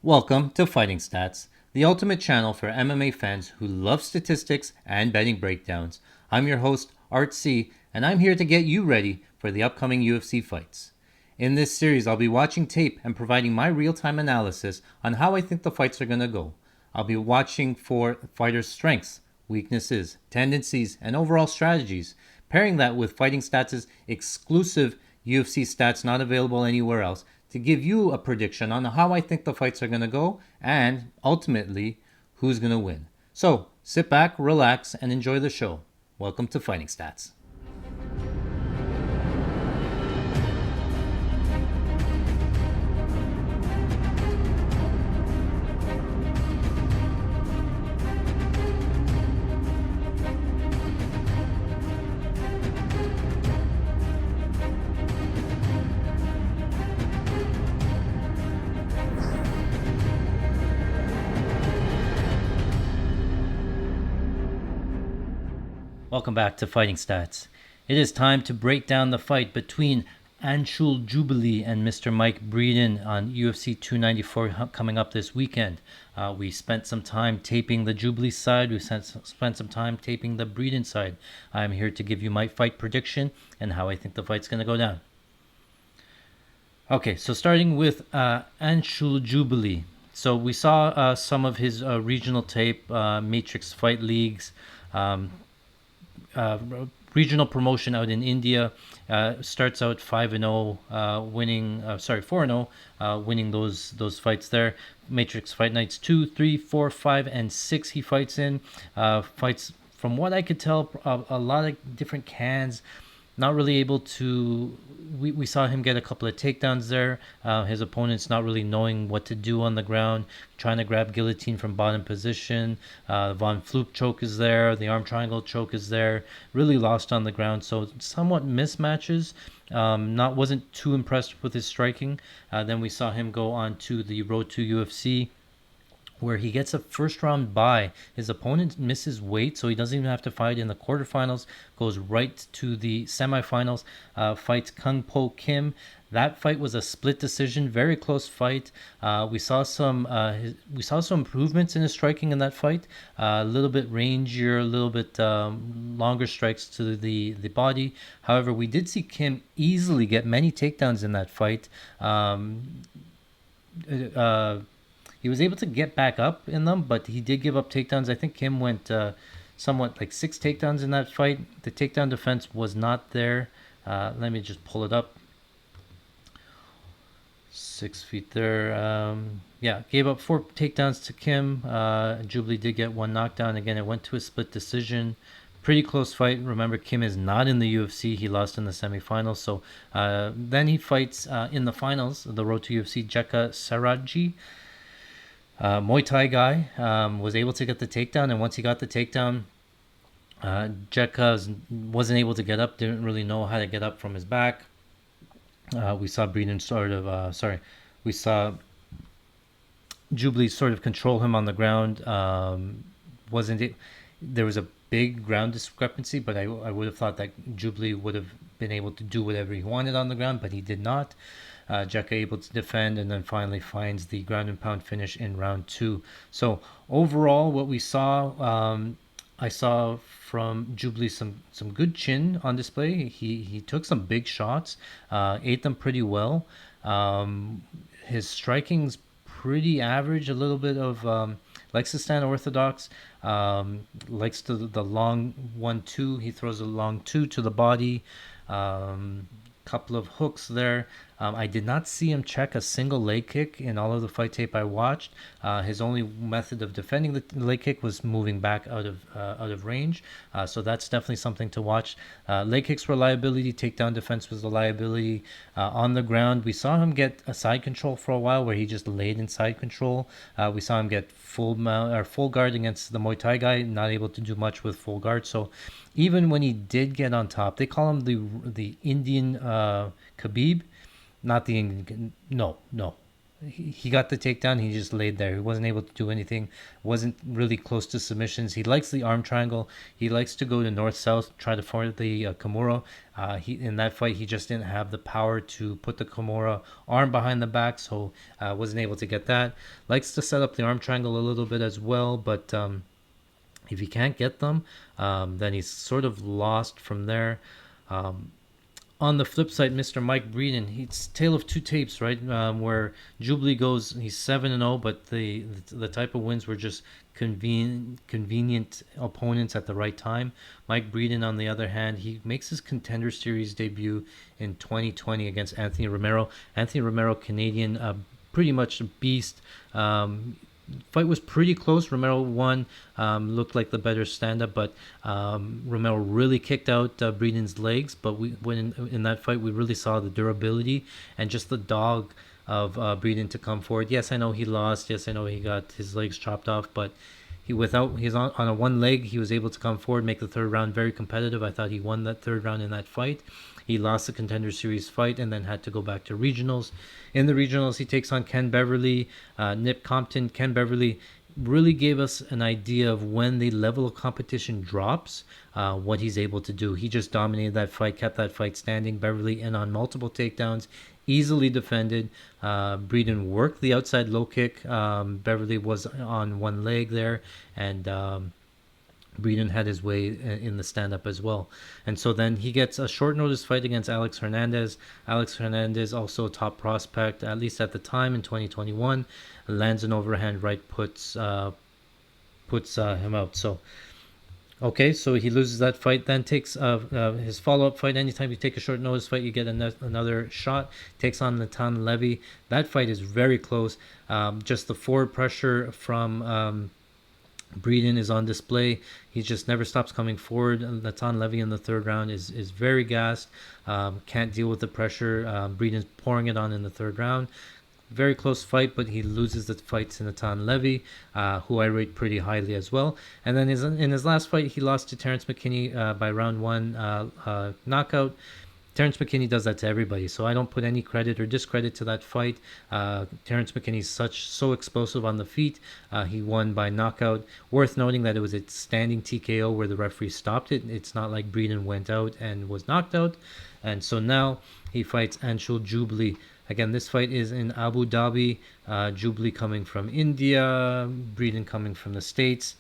Welcome to Fighting Stats, the ultimate channel for MMA fans who love statistics and betting breakdowns. I'm your host, Art C, and I'm here to get you ready for the upcoming UFC fights. In this series, I'll be watching tape and providing my real time analysis on how I think the fights are going to go. I'll be watching for fighters' strengths, weaknesses, tendencies, and overall strategies, pairing that with Fighting Stats' exclusive UFC stats not available anywhere else to give you a prediction on how I think the fights are going to go and ultimately who's going to win. So sit back, relax, and enjoy the show. Welcome to Fighting Stats. Welcome back to Fighting Stats. It is time to break down the fight between Anshul Jubli and Mr. Mike Breeden on UFC 294 coming up this weekend. We spent some time taping the Jubli side. We spent some time taping the Breeden side. I'm here to give you my fight prediction and how I think the fight's going to go down. Okay, so starting with Anshul Jubli. So we saw some of his regional tape, Matrix Fight Leagues, uh, regional promotion out in India. Starts out 5-0, winning. 4-0, winning those fights there. Matrix Fight Nights 2, 3, 4, 5, and 6. He fights in. Fights from what I could tell, a lot of different cans. Not really able to. We saw him get a couple of takedowns there. His opponent's not really knowing what to do on the ground, trying to grab guillotine from bottom position. Von Floop choke is there. The arm triangle choke is there. Really lost on the ground. So somewhat mismatches. Wasn't too impressed with his striking. Then we saw him go on to the road to UFC, where he gets a first round bye. His opponent misses weight, so he doesn't even have to fight in the quarterfinals, goes right to the semifinals, fights Kung Po Kim. That fight was a split decision, very close fight. We saw some improvements in his striking in that fight. A little bit rangier, a little bit longer strikes to the body. However, we did see Kim easily get many takedowns in that fight. He was able to get back up in them, but he did give up takedowns. I think Kim went somewhat like 6 takedowns in that fight. The takedown defense was not there. Let me just pull it up. 6 feet there. Gave up 4 takedowns to Kim. Jubli did get 1 knockdown. Again, it went to a split decision. Pretty close fight. Remember, Kim is not in the UFC. He lost in the semifinals. So then he fights in the finals, the road to UFC, Jekka Saraji. Muay Thai guy, was able to get the takedown, and once he got the takedown, Jekka wasn't able to get up, didn't really know how to get up from his back. We saw we saw Jubli sort of control him on the ground. Wasn't it? There was a big ground discrepancy, but I would have thought that Jubli would have been able to do whatever he wanted on the ground, but he did not. Jekka able to defend, and then finally finds the ground and pound finish in round 2. So overall, what we saw, I saw from Jubli some good chin on display. He took some big shots, ate them pretty well. His striking's pretty average, a little bit of likes to stand orthodox, likes the long 1-2. He throws a long 2 to the body. Couple of hooks there. I did not see him check a single leg kick in all of the fight tape I watched. His only method of defending the leg kick was moving back out of range. So that's definitely something to watch. Leg kicks were liability. Takedown defense was a liability. On the ground, we saw him get a side control for a while, where he just laid in side control. We saw him get full guard against the Muay Thai guy. Not able to do much with full guard. So even when he did get on top, they call him the Indian Khabib. Not the Indian. No. he got the takedown. He just laid there. He wasn't able to do anything. Wasn't really close to submissions. He likes the arm triangle. He likes to go to north south, try to form the Kimura. He in that fight he just didn't have the power to put the Kimura arm behind the back, so wasn't able to get that. Likes to set up the arm triangle a little bit as well, but if he can't get them, then he's sort of lost from there. Um, on the flip side, Mr. Mike Breeden, he's tale of two tapes, right? Where Jubli goes, he's 7-0, but the type of wins were just convenient opponents at the right time. Mike Breeden, on the other hand, he makes his Contender Series debut in 2020 against Anthony Romero. Anthony Romero, Canadian, pretty much a beast. Fight was pretty close. Romero won, looked like the better stand-up, but Romero really kicked out Breeden's legs. But when in that fight, we really saw the durability and just the dog of Breeden to come forward. Yes, I know he lost. Yes, I know he got his legs chopped off, but he's on a one leg. He was able to come forward, make the third round very competitive. I thought he won that third round in that fight. He lost the Contender Series fight and then had to go back to regionals. In the regionals, he takes on Ken Beverly, Nip Compton. Ken Beverly really gave us an idea of when the level of competition drops, what he's able to do. He just dominated that fight, kept that fight standing. Beverly in on multiple takedowns, easily defended. Breeden worked the outside low kick. Beverly was on one leg there, and Breeden had his way in the stand-up as well. And so then he gets a short notice fight against Alex Hernandez. Alex Hernandez, also a top prospect, at least at the time in 2021, lands an overhand right, puts him out. So, okay, so he loses that fight, then takes his follow-up fight. Anytime you take a short notice fight, you get another shot. Takes on Natan Levy. That fight is very close. Just the forward pressure from Breeden is on display. He just never stops coming forward. Natan Levy in the third round is very gassed. Can't deal with the pressure. Breeden's pouring it on in the third round. Very close fight, but he loses the fight to Natan Levy, who I rate pretty highly as well. And then in his last fight, he lost to Terrence McKinney by round one knockout. Terrence McKinney does that to everybody, so I don't put any credit or discredit to that fight. Terrence McKinney's so explosive on the feet. He won by knockout. Worth noting that it was a standing TKO where the referee stopped it. It's not like Breeden went out and was knocked out. And so now he fights Anshul Jubli. Again, this fight is in Abu Dhabi. Jubli coming from India, Breeden coming from the States.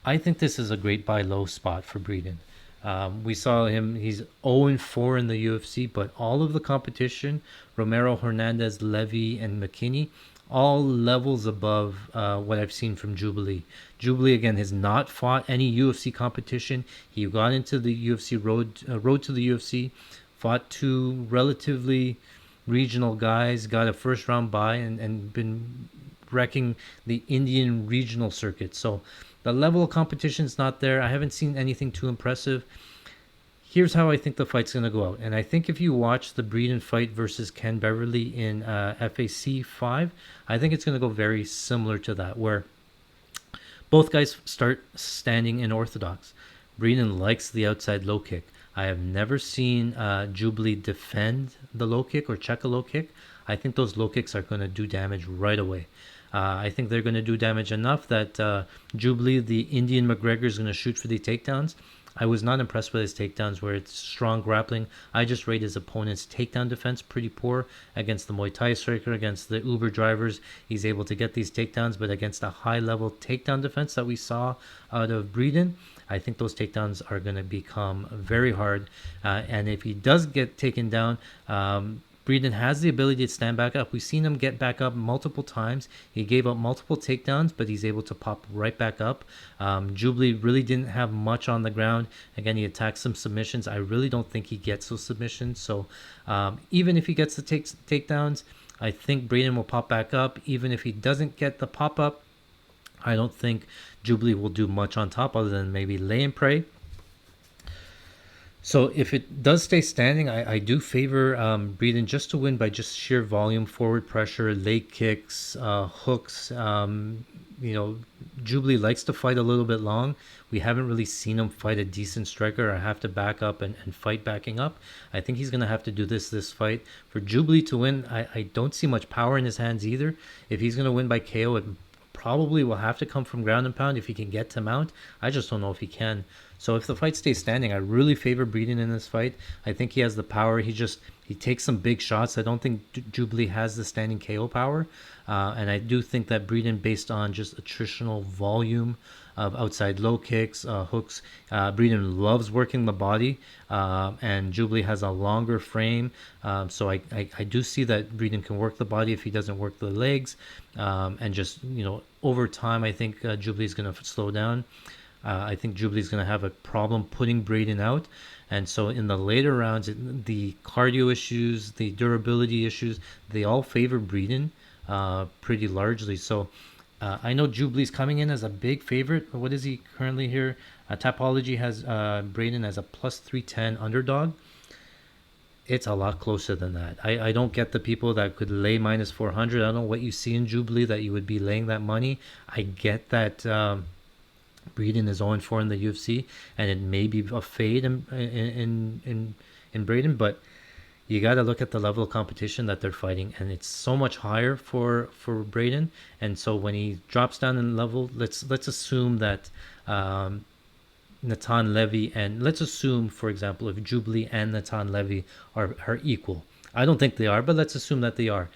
I think this is a great buy low spot for Breeden. We saw him, he's 0-4 in the UFC, but all of the competition, Romero, Hernandez, Levy, and McKinney, all levels above what I've seen from Jubli. Jubli, again, has not fought any UFC competition. He got into the UFC road to the UFC, fought two relatively regional guys, got a first round bye, and been wrecking the Indian regional circuit. So the level of competition is not there. I haven't seen anything too impressive. Here's how I think the fight's going to go out. And I think if you watch the Breeden fight versus Ken Beverly in FAC 5, I think it's going to go very similar to that, where both guys start standing in orthodox. Breeden likes the outside low kick. I have never seen Jubli defend the low kick or check a low kick. I think those low kicks are going to do damage right away. I think they're going to do damage enough that Jubli, the Indian McGregor, is going to shoot for the takedowns. I was not impressed with his takedowns where it's strong grappling. I just rate his opponent's takedown defense pretty poor against the Muay Thai striker, against the Uber drivers. He's able to get these takedowns, but against a high-level takedown defense that we saw out of Breeden, I think those takedowns are going to become very hard. And if he does get taken down, Breeden has the ability to stand back up. We've seen him get back up multiple times. He gave up multiple takedowns, but he's able to pop right back up. Jubli really didn't have much on the ground. Again, he attacked some submissions. I really don't think he gets those submissions. So even if he gets the takedowns, I think Breeden will pop back up. Even if he doesn't get the pop-up, I don't think Jubli will do much on top other than maybe lay and pray. So if it does stay standing, I do favor Breeden just to win by just sheer volume, forward pressure, leg kicks, hooks, Jubli likes to fight a little bit long. We haven't really seen him fight a decent striker or have to back up and fight backing up. I think he's going to have to do this fight. For Jubli to win, I don't see much power in his hands either. If he's going to win by KO, it probably will have to come from ground and pound if he can get to mount. I just don't know if he can. So if the fight stays standing, I really favor Breeden in this fight. I think he has the power. He takes some big shots. I don't think Jubli has the standing KO power. And I do think that Breeden, based on just attritional volume of outside low kicks, hooks, Breeden loves working the body. And Jubli has a longer frame. So I do see that Breeden can work the body if he doesn't work the legs. And just, over time, I think Jubli is going to slow down. I think Jubli is going to have a problem putting Breeden out. And so in the later rounds, the cardio issues, the durability issues, they all favor Breeden pretty largely. So I know Jubli's coming in as a big favorite. What is he currently here? Tapology has Breeden as a plus 310 underdog. It's a lot closer than that. I don't get the people that could lay minus 400. I don't know what you see in Jubli that you would be laying that money. I get that Breeden is 0-4 in the UFC, and it may be a fade in Breeden, but you got to look at the level of competition that they're fighting, and it's so much higher for Breeden. And so when he drops down in level, let's assume that Natan Levy, and let's assume, for example, if Jubli and Natan Levy are equal. I don't think they are, but let's assume that they are.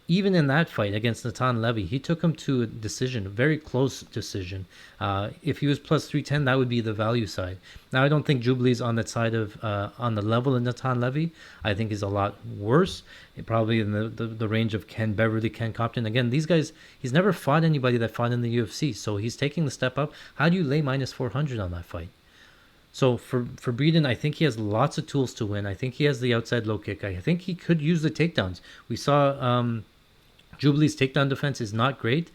Even in that fight against Natan Levy, he took him to a decision, a very close decision. If he was plus 310, that would be the value side. Now, I don't think Jubli's on that side of, on the level of Natan Levy. I think he's a lot worse, probably in the range of Ken Beverly, Ken Compton. Again, these guys, he's never fought anybody that fought in the UFC, so he's taking the step up. How do you lay minus 400 on that fight? So for Breeden, I think he has lots of tools to win. I think he has the outside low kick. I think he could use the takedowns. We saw Jubli's takedown defense is not great.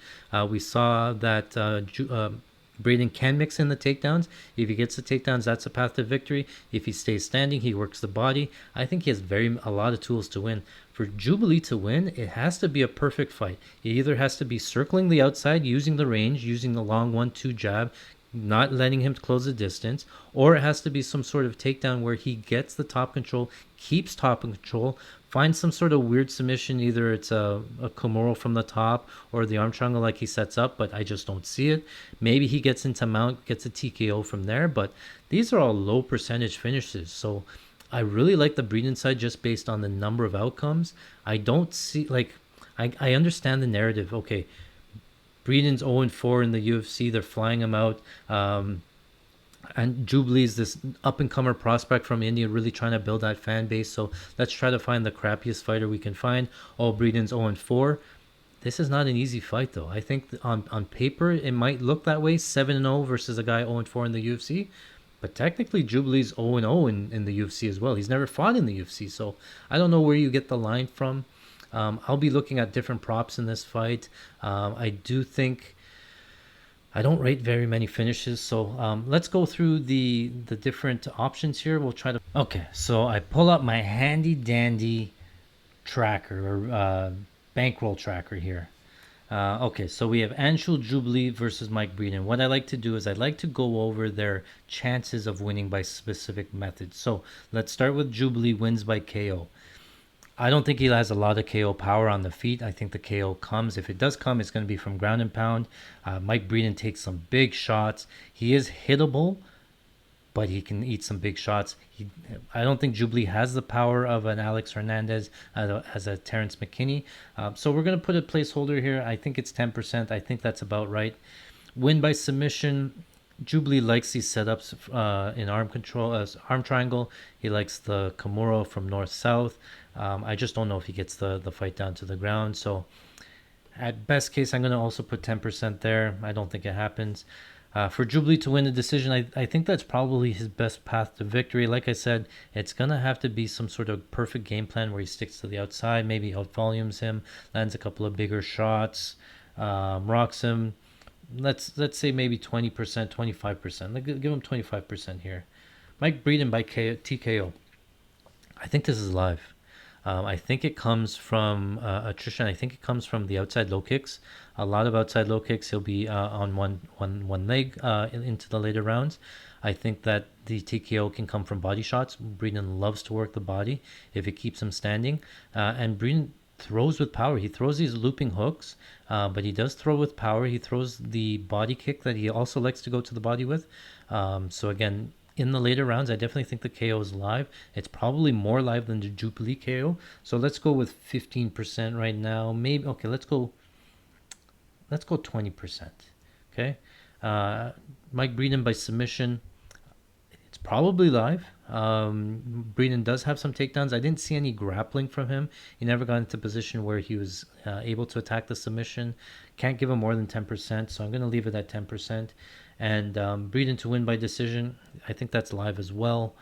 We saw that Breeden can mix in the takedowns. If he gets the takedowns, that's a path to victory. If he stays standing, he works the body. I think he has a lot of tools to win. For Jubli to win, it has to be a perfect fight. It either has to be circling the outside, using the range, using the long 1-2 jab, not letting him close the distance, or it has to be some sort of takedown where he gets the top control, keeps top control, finds some sort of weird submission. Either it's a Komoro from the top or the arm triangle like he sets up, but I just don't see it. Maybe he gets into mount, gets a TKO from there, but these are all low percentage finishes. So I really like the Breeden side just based on the number of outcomes. I don't see, I understand the narrative. Okay, Breeden's 0-4 in the UFC. They're flying him out. And Jubli's this up-and-comer prospect from India, really trying to build that fan base. So let's try to find the crappiest fighter we can find. Oh, Breeden's 0-4. This is not an easy fight, though. I think on paper, it might look that way, 7-0 versus a guy 0-4 in the UFC. But technically, Jubli's 0-0 in the UFC as well. He's never fought in the UFC. So I don't know where you get the line from. I'll be looking at different props in this fight. I do think I don't rate very many finishes, so let's go through the different options here. We'll try to. Okay, so I pull up my handy dandy tracker or bankroll tracker here. Okay, so we have Anshul Jubli versus Mike Breeden. What I like to do is I like to go over their chances of winning by specific methods. So let's start with Jubli wins by KO. I don't think he has a lot of KO power on the feet. I think the KO comes. If it does come, it's going to be from ground and pound. Mike Breeden takes some big shots. He is hittable, but he can eat some big shots. I don't think Jubli has the power of an Alex Hernandez as a Terrence McKinney. So we're going to put a placeholder here. I think it's 10%. I think that's about right. Win by submission. Jubli likes these setups in arm control, arm triangle. He likes the Komoro from north-south. I just don't know if he gets the fight down to the ground. So at best case, I'm going to also put 10% there. I don't think it happens. For Jubli to win the decision, I think that's probably his best path to victory. Like I said, it's going to have to be some sort of perfect game plan where he sticks to the outside, maybe out-volumes him, lands a couple of bigger shots, rocks him. Let's say maybe 20%, 25%. Give him 25% here. Mike Breeden by TKO. I think this is live. I think it comes from attrition. I think it comes from the outside low kicks. A lot of outside low kicks. He'll be on one leg into the later rounds. I think that the TKO can come from body shots. Breeden loves to work the body if it keeps him standing. And Breeden throws with power. He throws these looping hooks, but he does throw with power. He throws the body kick that he also likes to go to the body with. So again, in the later rounds, I definitely think the KO is live. It's probably more live than the Jubli KO. So let's go with 15% right now. Maybe okay. Let's go 20%. Okay. Mike Breeden by submission. It's probably live. Breeden does have some takedowns. I didn't see any grappling from him. He never got into a position where he was able to attack the submission. Can't give him more than 10%, so I'm going to leave it at 10%. And Breeden to win by decision, I think that's live as well.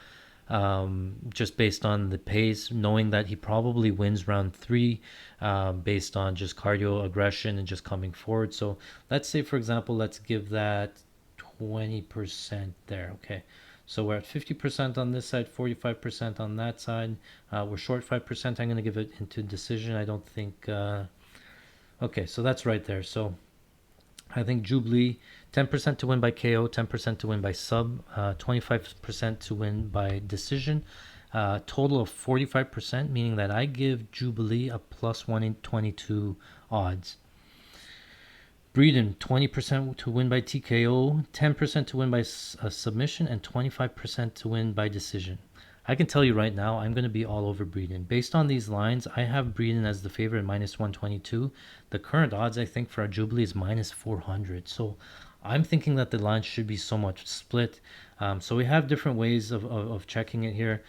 Just based on the pace, knowing that he probably wins round 3 based on just cardio aggression and just coming forward. So let's say, for example, let's give that 20% there. Okay. So we're at 50% on this side, 45% on that side. We're short 5%. I'm going to give it into decision. I don't think... okay, so that's right there. So I think Jubli, 10% to win by KO, 10% to win by sub, 25% to win by decision. Total of 45%, meaning that I give Jubilee a plus 122 odds. Breeden, 20% to win by TKO, 10% to win by submission, and 25% to win by decision. I can tell you right now, I'm going to be all over Breeden. Based on these lines, I have Breeden as the favorite, minus 122. The current odds, I think, for a Jubilee is minus 400. So I'm thinking that the line should be so much split. So we have different ways of checking it here.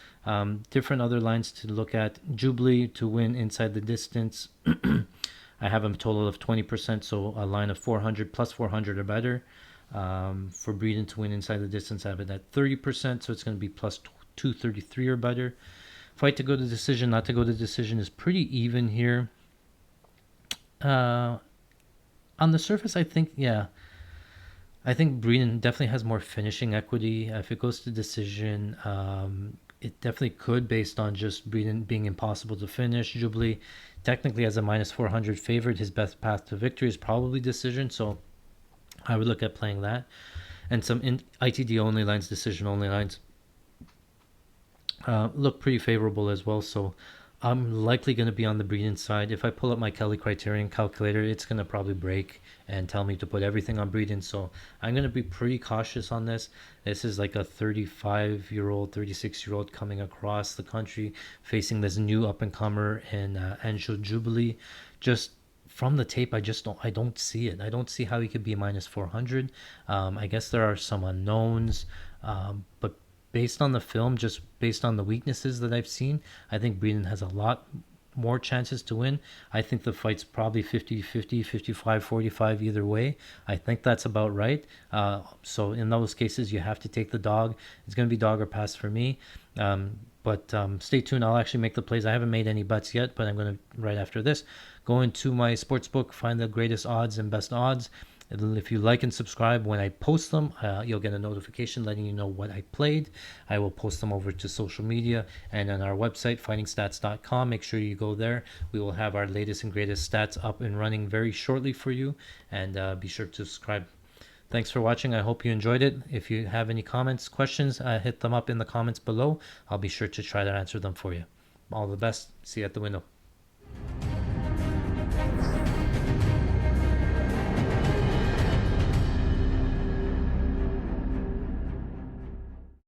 Different other lines to look at. Jubilee to win inside the distance. I have a total of 20%, so a line of 400 plus 400 or better. For Breeden to win inside the distance, I have it at 30%, so it's going to be plus 233 or better. Fight to go to decision, not to go to decision is pretty even here. On the surface, I think Breeden definitely has more finishing equity. If it goes to decision, it definitely could, based on just Breeden being impossible to finish. Jubilee technically has a minus 400 favorite. His best path to victory is probably decision, so I would look at playing that. And some ITD only lines, decision only lines look pretty favorable as well, so I'm likely going to be on the Breeden side. If I pull up my Kelly Criterion calculator, it's going to probably break and tell me to put everything on Breeden. So I'm going to be pretty cautious on this. This is like a 35-year-old, 36-year-old coming across the country, facing this new up-and-comer in Anshul Jubli. Just from the tape, I don't see it. I don't see how he could be minus 400. I guess there are some unknowns, but based on the film, just based on the weaknesses that I've seen, I think Breeden has a lot more chances to win. I think the fight's probably 50-50, 55-45 either way. I think that's about right. So in those cases, you have to take the dog. It's going to be dog or pass for me. But stay tuned. I'll actually make the plays. I haven't made any bets yet, but I'm going to, right after this, go into my sportsbook, find the greatest odds and best odds. If you like and subscribe when I post them, you'll get a notification letting you know what I played. I will post them over to social media and on our website, fightingstats.com. Make sure you go there. We will have our latest and greatest stats up and running very shortly for you. And be sure to subscribe. Thanks for watching. I hope you enjoyed it. If you have any comments, questions, hit them up in the comments below. I'll be sure to try to answer them for you. All the best. See you at the window.